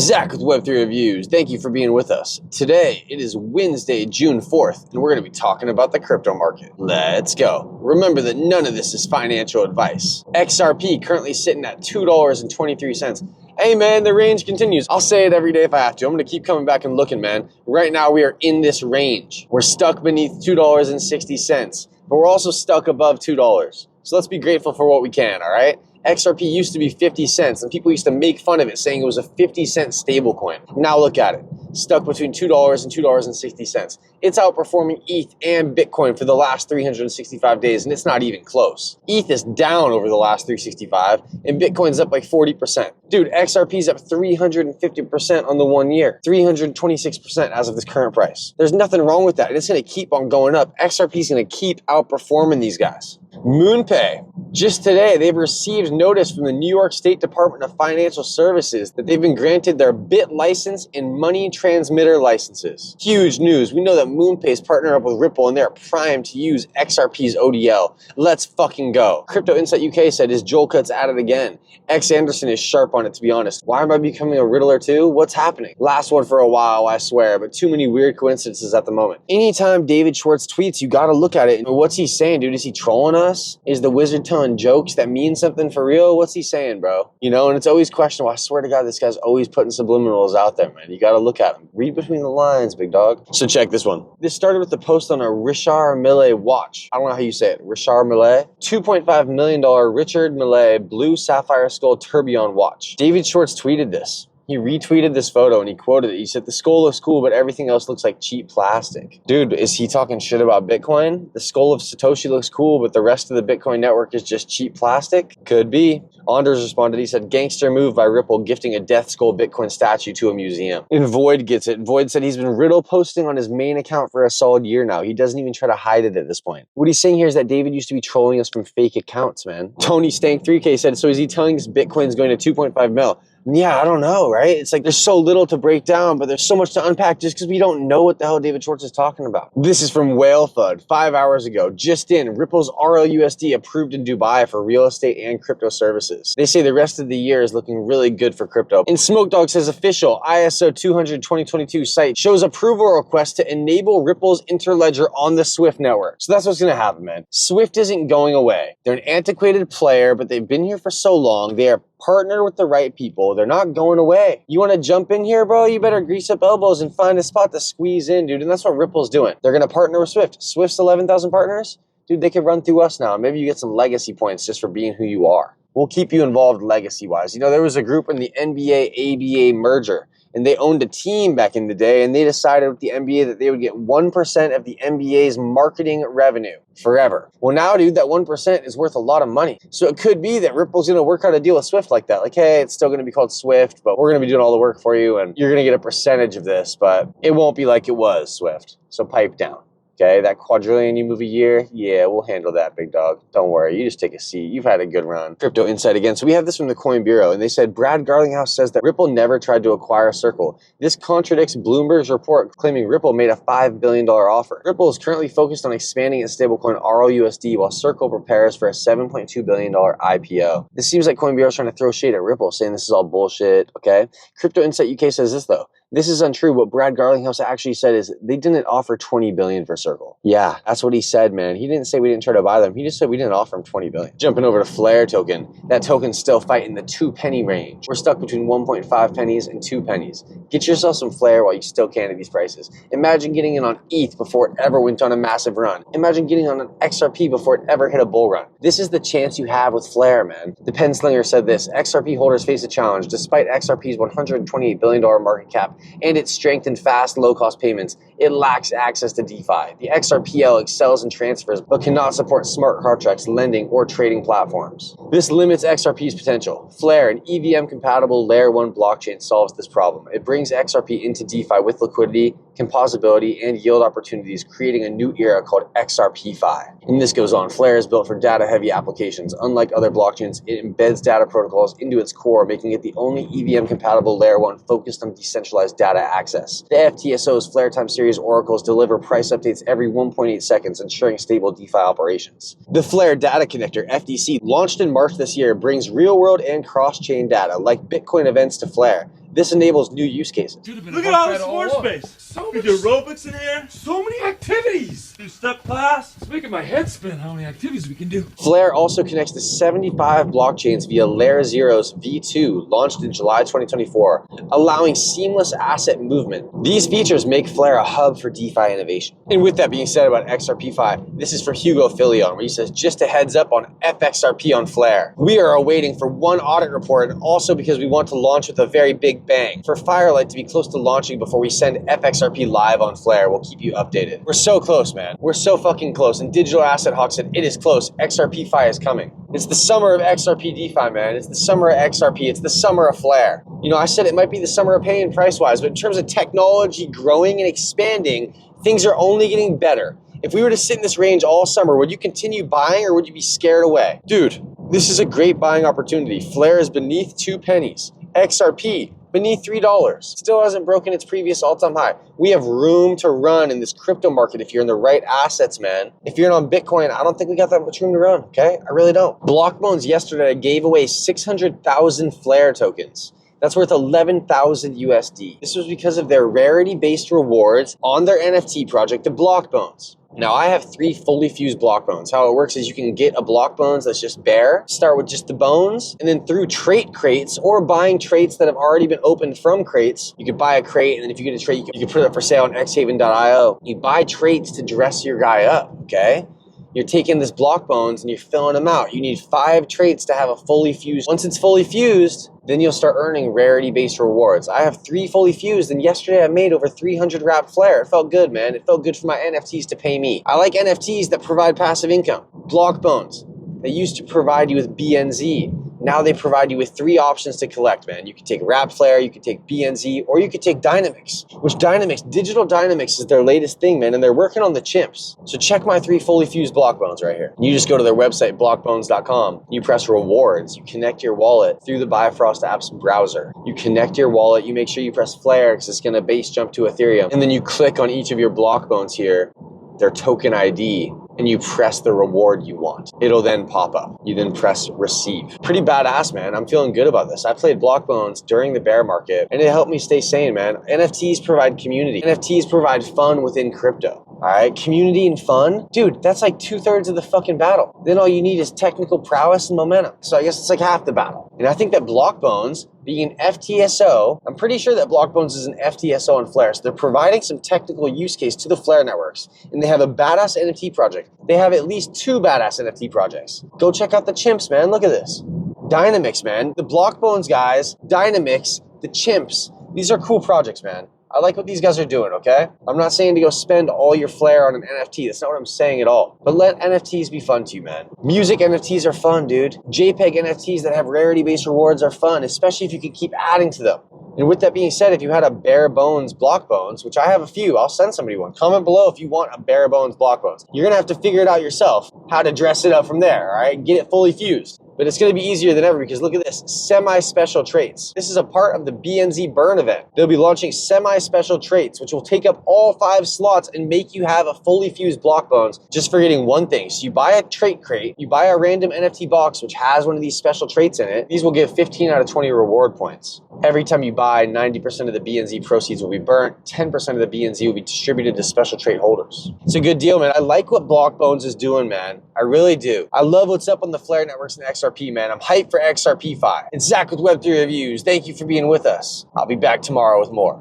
Zach with Web3 Reviews. Thank you for being with us. Today, it is Wednesday, June 4th, and we're going to be talking about the crypto market. Let's go. Remember that none of this is financial advice. XRP currently sitting at $2.23. Hey man, the range continues. I'll say it every day if I have to. I'm going to keep coming back and looking, man. Right now, we are in this range. We're stuck beneath $2.60, but we're also stuck above $2. So let's be grateful for what we can, all right? XRP used to be 50 cents, and people used to make fun of it, saying it was a 50-cent stablecoin. Now look at it, stuck between $2 and $2.60. It's outperforming ETH and Bitcoin for the last 365 days, and it's not even close. ETH is down over the last 365, and Bitcoin's up like 40%. Dude, XRP's up 350% on the 1 year, 326% as of this current price. There's nothing wrong with that, and it's going to keep on going up. XRP's going to keep outperforming these guys. Moonpay. Just today, they've received notice from the New York State Department of Financial Services that they've been granted their BIT license and money transmitter licenses. Huge news. We know that Moonpay's partnered up with Ripple and they're primed to use XRP's ODL. Let's fucking go. Crypto Insight UK said, is Joel Katz at it again? X Anderson is sharp on it, to be honest. Why am I becoming a riddler too? What's happening? Last one for a while, I swear, but too many weird coincidences at the moment. Anytime David Schwartz tweets, you gotta look at it. What's he saying, dude? Is he trolling us? Is the wizard telling jokes that mean something for real? What's he saying, bro? You know, and it's always questionable. I swear to God, this guy's always putting subliminals out there, man. You gotta look at him. Read between the lines, big dog. So check this one. This started with the post on a Richard Mille watch. I don't know how you say it. Richard Mille? $2.5 million Richard Mille blue sapphire skull tourbillon watch. David Schwartz tweeted this. He retweeted this photo and he quoted it. He said, the skull looks cool, but everything else looks like cheap plastic. Dude, is he talking shit about Bitcoin? The skull of Satoshi looks cool, but the rest of the Bitcoin network is just cheap plastic? Could be. Anders responded, he said, gangster move by Ripple gifting a Death Skull Bitcoin statue to a museum. And Void gets it. Void said he's been riddle posting on his main account for a solid year now. He doesn't even try to hide it at this point. What he's saying here is that David used to be trolling us from fake accounts, man. Tony Stank 3K said, so is he telling us Bitcoin's going to 2.5 mil? Yeah, I don't know, right? It's like there's so little to break down, but there's so much to unpack just because we don't know what the hell David Schwartz is talking about. This is from Whale Thud, 5 hours ago. Just in, Ripple's RLUSD approved in Dubai for real estate and crypto services. They say the rest of the year is looking really good for crypto. And Smoke Dog says official ISO 200 2022 site shows approval request to enable Ripple's Interledger on the Swift network. So that's what's going to happen, man. Swift isn't going away. They're an antiquated player, but they've been here for so long. They are partnered with the right people. They're not going away. You want to jump in here, bro? You better grease up elbows and find a spot to squeeze in, dude. And that's what Ripple's doing. They're going to partner with Swift. Swift's 11,000 partners? Dude, they could run through us now. Maybe you get some legacy points just for being who you are. We'll keep you involved legacy-wise. You know, there was a group in the NBA-ABA merger, and they owned a team back in the day, and they decided with the NBA that they would get 1% of the NBA's marketing revenue forever. Well, now, dude, that 1% is worth a lot of money. So it could be that Ripple's going to work out a deal with Swift like that. Like, hey, it's still going to be called Swift, but we're going to be doing all the work for you, and you're going to get a percentage of this, but it won't be like it was Swift. So pipe down. Okay, that quadrillion you move a year, yeah, we'll handle that, big dog. Don't worry, you just take a seat. You've had a good run. Crypto Insight again. So we have this from the Coin Bureau, and they said Brad Garlinghouse says that Ripple never tried to acquire Circle. This contradicts Bloomberg's report claiming Ripple made a $5 billion offer. Ripple is currently focused on expanding its stablecoin RLUSD while Circle prepares for a $7.2 billion IPO. This seems like Coin Bureau is trying to throw shade at Ripple, saying this is all bullshit, okay? Crypto Insight UK says this, though. This is untrue. What Brad Garlinghouse actually said is they didn't offer $20 billion for Circle. Yeah, that's what he said, man. He didn't say we didn't try to buy them. He just said we didn't offer him $20 billion. Jumping over to Flare token. That token's still fighting the 2 penny range. We're stuck between 1.5 pennies and 2 pennies. Get yourself some Flare while you still can at these prices. Imagine getting in on ETH before it ever went on a massive run. Imagine getting on an XRP before it ever hit a bull run. This is the chance you have with Flare, man. The Penslinger said this, XRP holders face a challenge. Despite XRP's $128 billion market cap and its strength in fast, low-cost payments, it lacks access to DeFi. The XRPL excels in transfers, but cannot support smart contracts, lending, or trading platforms. This limits XRP's potential. Flare, an EVM-compatible Layer 1 blockchain, solves this problem. It brings XRP into DeFi with liquidity, composability, and yield opportunities, creating a new era called XRPFi. And this goes on. Flare is built for data-heavy applications. Unlike other blockchains, it embeds data protocols into its core, making it the only EVM-compatible Layer 1 focused on decentralized data access. The FTSO's Flare Time Series oracles deliver price updates every 1.8 seconds, ensuring stable DeFi operations. The Flare Data Connector, FDC, launched in March this year, brings real-world and cross-chain data, like Bitcoin events, to Flare. This enables new use cases. Dude, look at all this floor space. So we do aerobics in here. So many activities. Do step class. It's making my head spin how many activities we can do. Flare also connects to 75 blockchains via Layer Zero's V2, launched in July 2024, allowing seamless asset movement. These features make Flare a hub for DeFi innovation. And with that being said about XRPFi, this is from Hugo Filion, where he says, just a heads up on FXRP on Flare. We are awaiting for one audit report, and also because we want to launch with a very big bang. For Firelight to be close to launching before we send FXRP live on Flare, we'll keep you updated. We're so close, man. We're so fucking close. And Digital Asset Hawk said, it is close. XRPFi is coming. It's the summer of XRP DeFi, man. It's the summer of XRP. It's the summer of Flare. You know, I said it might be the summer of pain price-wise, but in terms of technology growing and expanding, things are only getting better. If we were to sit in this range all summer, would you continue buying or would you be scared away? Dude, this is a great buying opportunity. Flare is beneath 2 pennies. XRP, beneath $3. Still hasn't broken its previous all-time high. We have room to run in this crypto market if you're in the right assets, man. If you're on Bitcoin, I don't think we got that much room to run, okay? I really don't. Blockbones yesterday gave away 600,000 Flare tokens. That's worth 11,000 USD. This was because of their rarity-based rewards on their NFT project, the Blockbones. Now, I have 3 fully fused Blockbones. How it works is you can get a Blockbones that's just bare, start with just the bones, and then through trait crates or buying traits that have already been opened from crates, you could buy a crate, and then if you get a trait, you can put it up for sale on xhaven.io. You buy traits to dress your guy up, okay? You're taking this Blockbones and you're filling them out. You need 5 traits to have a fully fused. Once it's fully fused, then you'll start earning rarity-based rewards. I have 3 fully fused, and yesterday I made over 300 wrapped Flare. It felt good, man. It felt good for my NFTs to pay me. I like NFTs that provide passive income. Blockbones, they used to provide you with BNZ. Now they provide you with 3 options to collect, man. You can take wrapped Flare, you can take BNZ, or you could take Dynamics, which Digital Dynamics is their latest thing, man, and they're working on the chimps. So check my 3 fully fused Blockbones right here. You just go to their website, blockbones.com. You press rewards. You connect your wallet through the Bifrost app's browser. You connect your wallet. You make sure you press Flare because it's going to base jump to Ethereum. And then you click on each of your Blockbones here, their token ID, and you press the reward you want. It'll then pop up. You then press receive. Pretty badass, man. I'm feeling good about this. I played Blockbones during the bear market, and it helped me stay sane, man. NFTs provide community. NFTs provide fun within crypto. All right, community and fun. Dude, that's like 2/3 of the fucking battle. Then all you need is technical prowess and momentum. So I guess it's like half the battle. And I think that Blockbones, being an FTSO, I'm pretty sure that Blockbones is an FTSO on Flare. So they're providing some technical use case to the Flare networks. And they have a badass NFT project. They have at least 2 badass NFT projects. Go check out the chimps, man. Look at this. Dynamics, man. The Blockbones guys, Dynamics, the chimps. These are cool projects, man. I like what these guys are doing, okay? I'm not saying to go spend all your Flare on an NFT. That's not what I'm saying at all. But let NFTs be fun to you, man. Music NFTs are fun, dude. JPEG NFTs that have rarity-based rewards are fun, especially if you can keep adding to them. And with that being said, if you had a bare bones Blockbones, which I have a few, I'll send somebody one. Comment below if you want a bare bones Blockbones. You're gonna have to figure it out yourself, how to dress it up from there, all right? Get it fully fused. But it's going to be easier than ever because look at this, semi-special traits. This is a part of the BNZ Burn event. They'll be launching semi-special traits, which will take up all 5 slots and make you have a fully fused Blockbones just for getting one thing. So you buy a trait crate, you buy a random NFT box, which has one of these special traits in it. These will give 15 out of 20 reward points. Every time you buy, 90% of the BNZ proceeds will be burnt, 10% of the BNZ will be distributed to special trait holders. It's a good deal, man. I like what Blockbones is doing, man. I really do. I love what's up on the Flare networks and XRP, man. I'm hyped for XRPFi. It's Zach with Web3 Reviews. Thank you for being with us. I'll be back tomorrow with more.